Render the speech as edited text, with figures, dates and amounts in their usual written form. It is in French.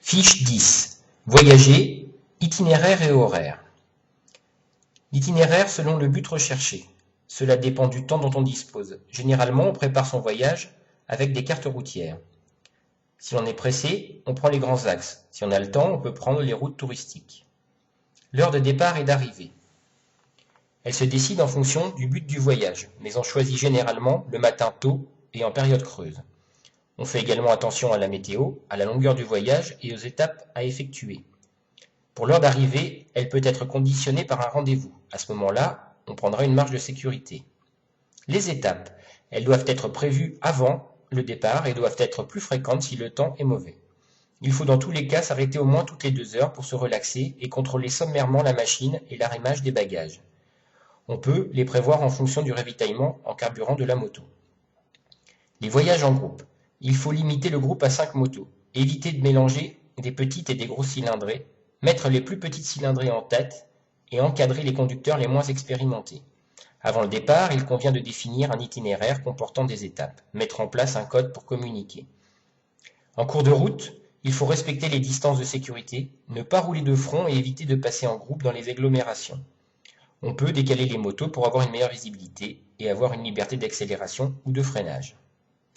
Fiche 10. Voyager, itinéraire et horaire. L'itinéraire selon le but recherché. Cela dépend du temps dont on dispose. Généralement, on prépare son voyage avec des cartes routières. Si l'on est pressé, on prend les grands axes. Si on a le temps, on peut prendre les routes touristiques. L'heure de départ et d'arrivée. Elle se décide en fonction du but du voyage, mais on choisit généralement le matin tôt et en période creuse. On fait également attention à la météo, à la longueur du voyage et aux étapes à effectuer. Pour l'heure d'arrivée, elle peut être conditionnée par un rendez-vous. À ce moment-là, on prendra une marge de sécurité. Les étapes, elles doivent être prévues avant le départ et doivent être plus fréquentes si le temps est mauvais. Il faut dans tous les cas s'arrêter au moins toutes les 2 heures pour se relaxer et contrôler sommairement la machine et l'arrimage des bagages. On peut les prévoir en fonction du ravitaillement en carburant de la moto. Les voyages en groupe. Il faut limiter le groupe à 5 motos, éviter de mélanger des petites et des grosses cylindrées, mettre les plus petites cylindrées en tête et encadrer les conducteurs les moins expérimentés. Avant le départ, il convient de définir un itinéraire comportant des étapes, mettre en place un code pour communiquer. En cours de route, il faut respecter les distances de sécurité, ne pas rouler de front et éviter de passer en groupe dans les agglomérations. On peut décaler les motos pour avoir une meilleure visibilité et avoir une liberté d'accélération ou de freinage.